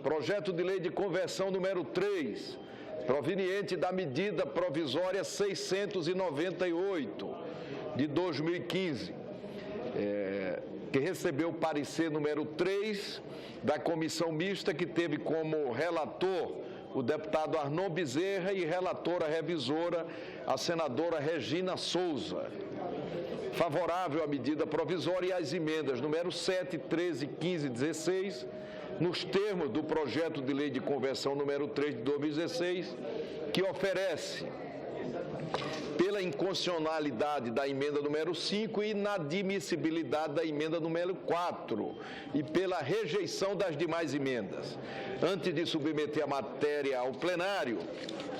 Projeto de lei de conversão número 3, proveniente da medida provisória 698 de 2015, que recebeu o parecer número 3 da comissão mista, que teve como relator o deputado Arnon Bezerra e relatora revisora a senadora Regina Souza. Favorável à medida provisória e às emendas número 7, 13, 15 e 16, nos termos do projeto de lei de conversão número 3 de 2016, que oferece pela inconstitucionalidade da emenda número 5 e inadmissibilidade da emenda número 4 e pela rejeição das demais emendas. Antes de submeter a matéria ao plenário,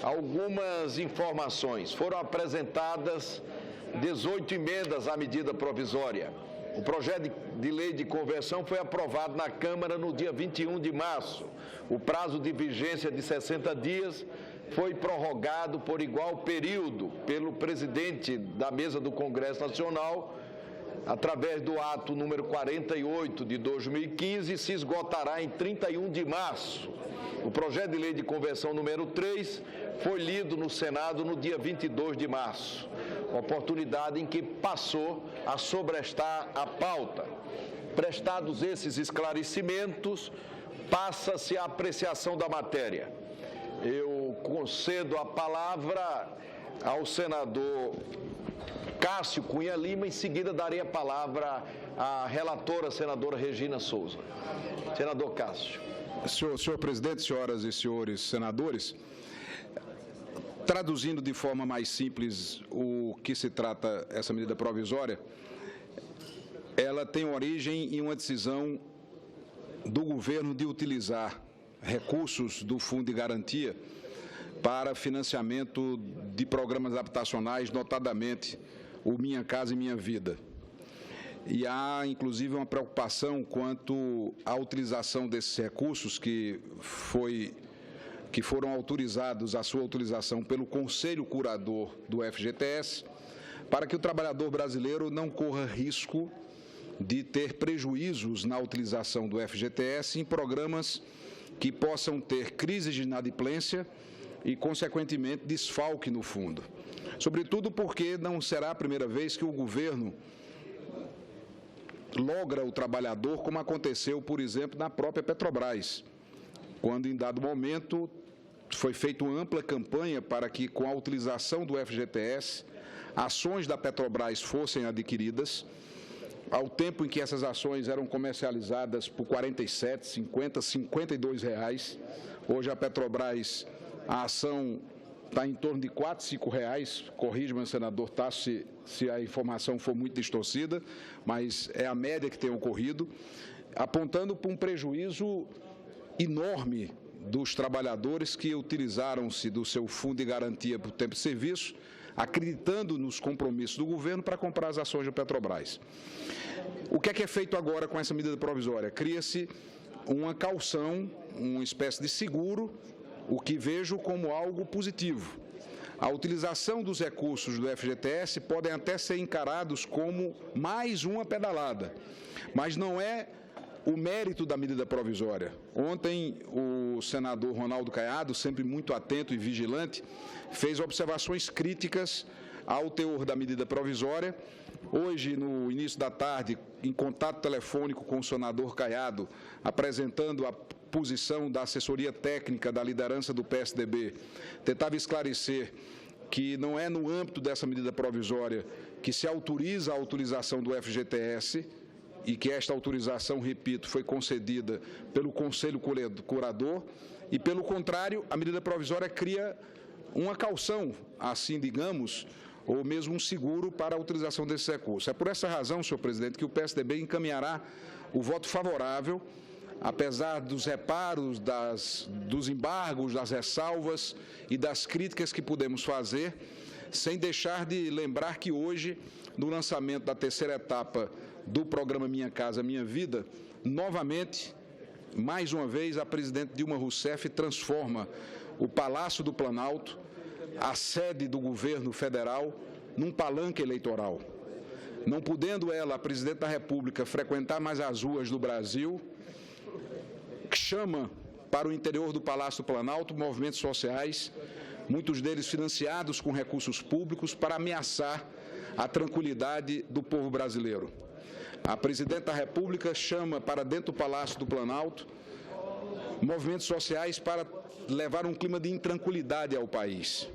algumas informações. Foram apresentadas 18 emendas à medida provisória. O projeto de lei de conversão foi aprovado na Câmara no dia 21 de março. O prazo de vigência de 60 dias foi prorrogado por igual período pelo presidente da mesa do Congresso Nacional, através do ato número 48 de 2015, e se esgotará em 31 de março. O projeto de lei de conversão número 3 foi lido no Senado no dia 22 de março, oportunidade em que passou a sobrestar a pauta. Prestados esses esclarecimentos, passa-se a apreciação da matéria. Eu concedo a palavra ao senador Cássio Cunha Lima, em seguida darei a palavra à relatora, senadora Regina Souza. Senador Cássio. Senhor presidente, senhoras e senhores senadores, traduzindo de forma mais simples o que se trata essa medida provisória, ela tem origem em uma decisão do governo de utilizar recursos do Fundo de Garantia para financiamento de programas habitacionais, notadamente o Minha Casa e Minha Vida. E há, inclusive, uma preocupação quanto à utilização desses recursos que foram autorizados, a sua utilização pelo Conselho Curador do FGTS, para que o trabalhador brasileiro não corra risco de ter prejuízos na utilização do FGTS em programas que possam ter crises de inadimplência e, consequentemente, desfalque no fundo. Sobretudo porque não será a primeira vez que o governo logra o trabalhador, como aconteceu, por exemplo, na própria Petrobras, quando, em dado momento, foi feita uma ampla campanha para que, com a utilização do FGTS, ações da Petrobras fossem adquiridas, ao tempo em que essas ações eram comercializadas por R$ 47, 50, R$ 52. Hoje a Petrobras, a ação está em torno de R$ 4, R$ 5. Corrija-me, senador Tasso, se a informação for muito distorcida, mas é a média que tem ocorrido, apontando para um prejuízo enorme dos trabalhadores que utilizaram-se do seu fundo de garantia por tempo de serviço, acreditando nos compromissos do governo para comprar as ações da Petrobras. O que é feito agora com essa medida provisória? Cria-se uma caução, uma espécie de seguro, o que vejo como algo positivo. A utilização dos recursos do FGTS podem até ser encarados como mais uma pedalada, mas não é o mérito da medida provisória. Ontem, o senador Ronaldo Caiado, sempre muito atento e vigilante, fez observações críticas ao teor da medida provisória. Hoje, no início da tarde, em contato telefônico com o senador Caiado, apresentando a posição da assessoria técnica da liderança do PSDB, tentava esclarecer que não é no âmbito dessa medida provisória que se autoriza a utilização do FGTS, e que esta autorização, repito, foi concedida pelo Conselho Curador, e, pelo contrário, a medida provisória cria uma caução, assim digamos, ou mesmo um seguro para a utilização desse recurso. É por essa razão, senhor presidente, que o PSDB encaminhará o voto favorável, apesar dos reparos, dos embargos, das ressalvas e das críticas que podemos fazer, sem deixar de lembrar que hoje, no lançamento da terceira etapa do programa Minha Casa Minha Vida, novamente, mais uma vez, a presidente Dilma Rousseff transforma o Palácio do Planalto, a sede do governo federal, num palanque eleitoral. Não podendo ela, a presidente da República, frequentar mais as ruas do Brasil, chama para o interior do Palácio do Planalto movimentos sociais, muitos deles financiados com recursos públicos, para ameaçar a tranquilidade do povo brasileiro. A Presidenta da República chama para dentro do Palácio do Planalto movimentos sociais para levar um clima de intranquilidade ao país,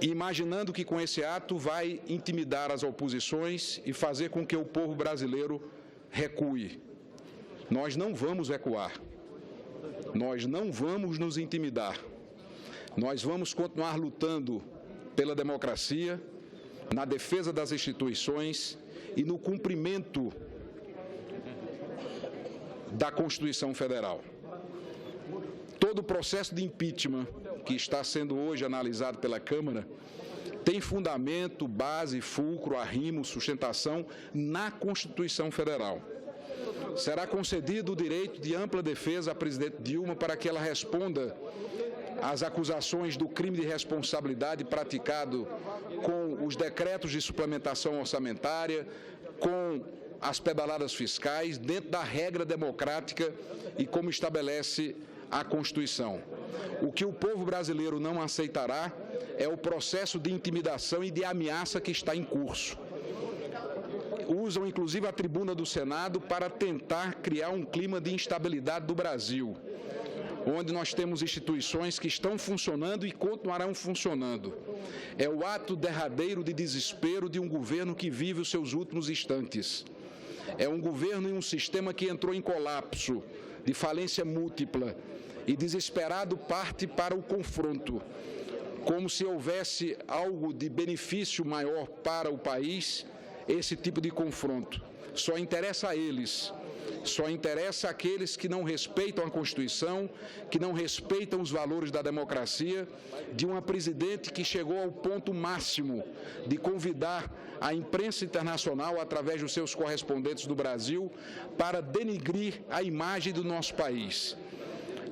imaginando que com esse ato vai intimidar as oposições e fazer com que o povo brasileiro recue. Nós não vamos recuar, nós não vamos nos intimidar, nós vamos continuar lutando pela democracia, na defesa das instituições e no cumprimento da Constituição Federal. Todo o processo de impeachment que está sendo hoje analisado pela Câmara tem fundamento, base, fulcro, arrimo, sustentação na Constituição Federal. Será concedido o direito de ampla defesa à presidente Dilma para que ela responda às acusações do crime de responsabilidade praticado com os decretos de suplementação orçamentária, com as pedaladas fiscais, dentro da regra democrática e como estabelece a Constituição. O que o povo brasileiro não aceitará é o processo de intimidação e de ameaça que está em curso. Usam, inclusive, a tribuna do Senado para tentar criar um clima de instabilidade do Brasil, onde nós temos instituições que estão funcionando e continuarão funcionando. É o ato derradeiro de desespero de um governo que vive os seus últimos instantes. É um governo e um sistema que entrou em colapso, de falência múltipla, e desesperado parte para o confronto, como se houvesse algo de benefício maior para o país, esse tipo de confronto. Só interessa a eles. Só interessa àqueles que não respeitam a Constituição, que não respeitam os valores da democracia, de uma presidente que chegou ao ponto máximo de convidar a imprensa internacional, através dos seus correspondentes do Brasil, para denigrir a imagem do nosso país.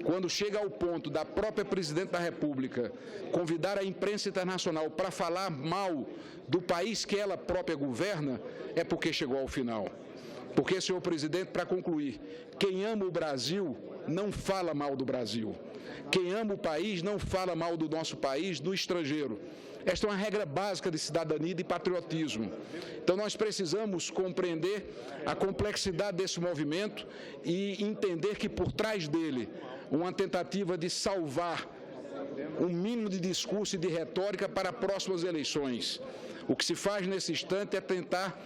Quando chega ao ponto da própria Presidente da República convidar a imprensa internacional para falar mal do país que ela própria governa, é porque chegou ao final. Porque, senhor presidente, para concluir, quem ama o Brasil não fala mal do Brasil. Quem ama o país não fala mal do nosso país, do estrangeiro. Esta é uma regra básica de cidadania e de patriotismo. Então, nós precisamos compreender a complexidade desse movimento e entender que, por trás dele, uma tentativa de salvar um mínimo de discurso e de retórica para próximas eleições. O que se faz nesse instante é tentar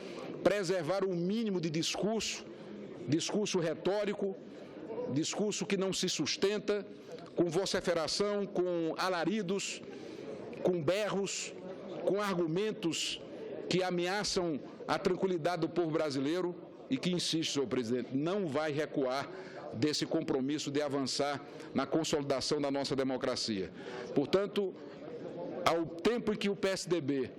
preservar o mínimo de discurso retórico, discurso que não se sustenta, com vociferação, com alaridos, com berros, com argumentos que ameaçam a tranquilidade do povo brasileiro e que, insisto, senhor presidente, não vai recuar desse compromisso de avançar na consolidação da nossa democracia. Portanto, ao tempo em que o PSDB,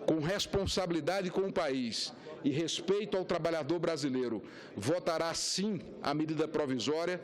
com responsabilidade com o país e respeito ao trabalhador brasileiro, votará sim a medida provisória,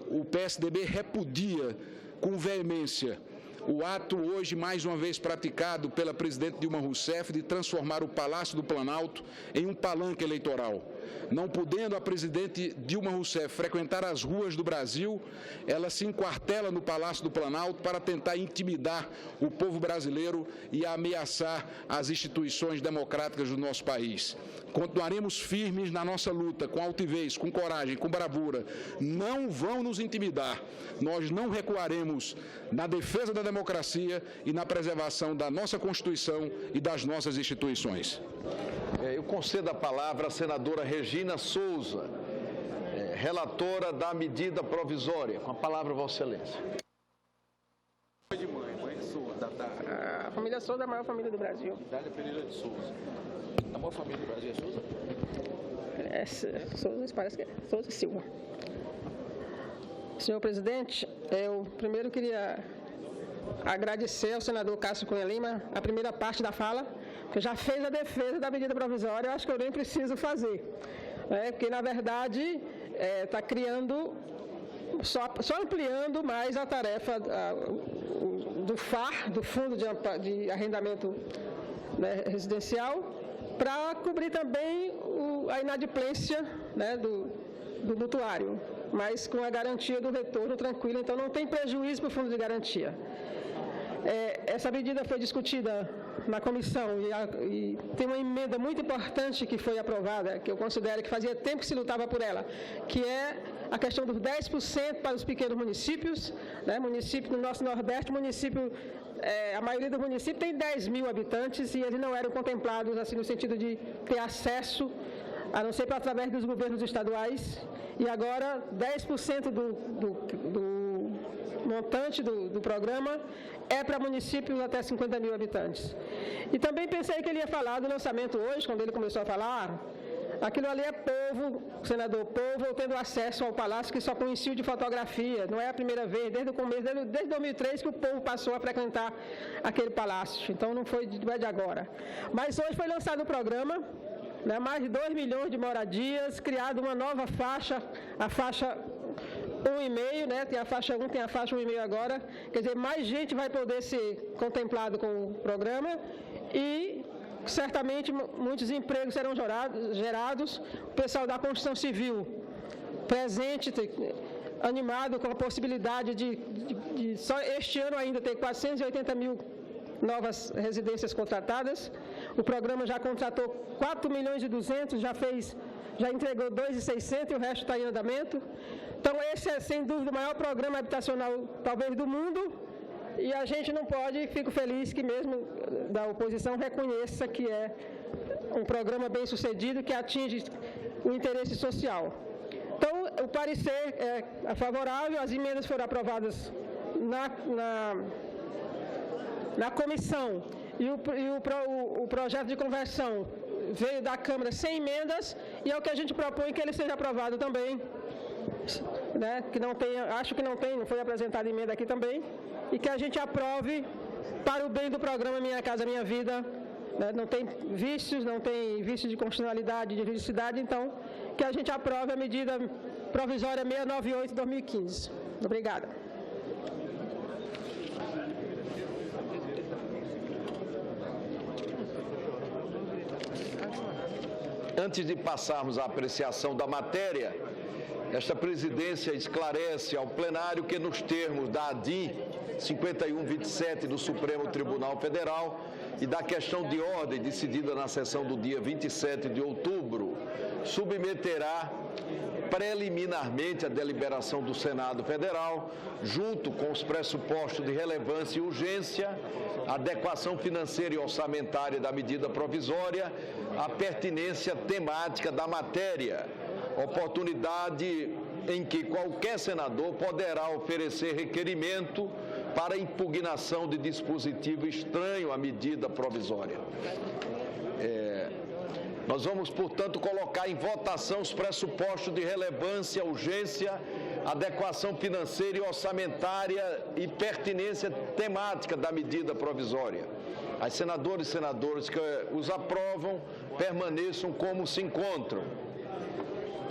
o PSDB repudia com veemência o ato hoje, mais uma vez, praticado pela presidente Dilma Rousseff de transformar o Palácio do Planalto em um palanque eleitoral. Não podendo a presidente Dilma Rousseff frequentar as ruas do Brasil, ela se enquartela no Palácio do Planalto para tentar intimidar o povo brasileiro e ameaçar as instituições democráticas do nosso país. Continuaremos firmes na nossa luta, com altivez, com coragem, com bravura. Não vão nos intimidar. Nós não recuaremos na defesa da democracia e na preservação da nossa Constituição e das nossas instituições. Eu concedo a palavra à senadora Regina Souza, relatora da medida provisória. Com a palavra, Vossa Excelência. A família Souza é a maior família do Brasil. Dália Pereira de Souza. A maior família do Brasil é Souza? Souza, parece que é Souza Silva. Senhor presidente, eu primeiro queria agradecer ao senador Cássio Cunha Lima a primeira parte da fala, que já fez a defesa da medida provisória. Eu acho que eu nem preciso fazer, porque, na verdade, está criando, só ampliando mais a tarefa do FAR, do Fundo de Arrendamento Residencial, para cobrir também a inadimplência do mutuário. mas com a garantia do retorno tranquilo, então não tem prejuízo para o fundo de garantia. Essa medida foi discutida na comissão e tem uma emenda muito importante que foi aprovada, que eu considero que fazia tempo que se lutava por ela, que é a questão dos 10% para os pequenos municípios, né? Município no nosso Nordeste, a maioria dos municípios tem 10 mil habitantes e eles não eram contemplados assim no sentido de ter acesso, a não ser através dos governos estaduais, e agora 10% do montante do programa é para municípios até 50 mil habitantes. E também pensei que ele ia falar do lançamento hoje, quando ele começou a falar, aquilo ali é povo, senador, povo tendo acesso ao palácio que só conhecia de fotografia, não é a primeira vez, desde o começo, desde 2003 que o povo passou a frequentar aquele palácio, então não foi de agora. Mas hoje foi lançado o programa, né, mais de 2 milhões de moradias, criado uma nova faixa, a faixa 1,5, né? Tem a faixa 1, tem a faixa 1,5 agora. Quer dizer, mais gente vai poder ser contemplado com o programa e certamente muitos empregos serão gerados. O pessoal da construção civil presente, animado com a possibilidade de só este ano ainda ter 480 mil novas residências contratadas. O programa já contratou 4 milhões e 200, já entregou 2.600 e o resto está em andamento. Então, esse é, sem dúvida, o maior programa habitacional, talvez, do mundo, e a gente não pode, fico feliz que mesmo da oposição reconheça que é um programa bem sucedido, que atinge o interesse social. Então, o parecer é favorável, as emendas foram aprovadas na comissão, e o projeto de conversão veio da Câmara sem emendas, e é o que a gente propõe que ele seja aprovado também, né? Que não tem, acho que não foi apresentada emenda aqui também, e que a gente aprove para o bem do programa Minha Casa Minha Vida, né? Não tem vícios, não tem vício de constitucionalidade, de juridicidade, então que a gente aprove a medida provisória 698/2015. Obrigada. Antes de passarmos à apreciação da matéria, esta presidência esclarece ao plenário que, nos termos da ADIM 5127 do Supremo Tribunal Federal e da questão de ordem decidida na sessão do dia 27 de outubro, submeterá preliminarmente a deliberação do Senado Federal, junto com os pressupostos de relevância e urgência, adequação financeira e orçamentária da medida provisória, a pertinência temática da matéria, oportunidade em que qualquer senador poderá oferecer requerimento para impugnação de dispositivo estranho à medida provisória. Nós vamos, portanto, colocar em votação os pressupostos de relevância, urgência, adequação financeira e orçamentária e pertinência temática da medida provisória. As senadoras e senadores que os aprovam permaneçam como se encontram.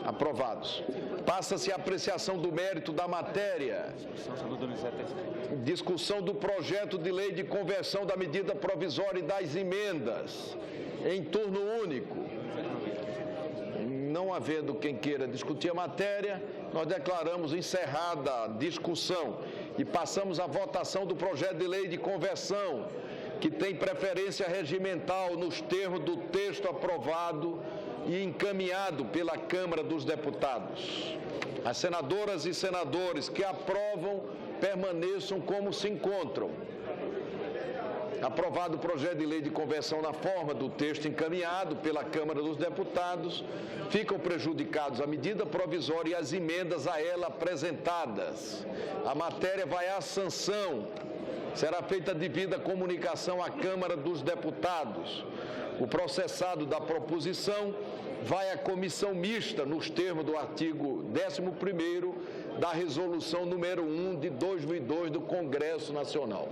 Aprovados. Passa-se a apreciação do mérito da matéria. Discussão do projeto de lei de conversão da medida provisória e das emendas. Em turno único. Não havendo quem queira discutir a matéria, nós declaramos encerrada a discussão e passamos à votação do projeto de lei de conversão, que tem preferência regimental nos termos do texto aprovado e encaminhado pela Câmara dos Deputados. As senadoras e senadores que aprovam permaneçam como se encontram. Aprovado o projeto de lei de conversão na forma do texto encaminhado pela Câmara dos Deputados, ficam prejudicados a medida provisória e as emendas a ela apresentadas. A matéria vai à sanção. Será feita a devida comunicação à Câmara dos Deputados. O processado da proposição vai à comissão mista nos termos do artigo 11º da Resolução número 1 de 2002 do Congresso Nacional.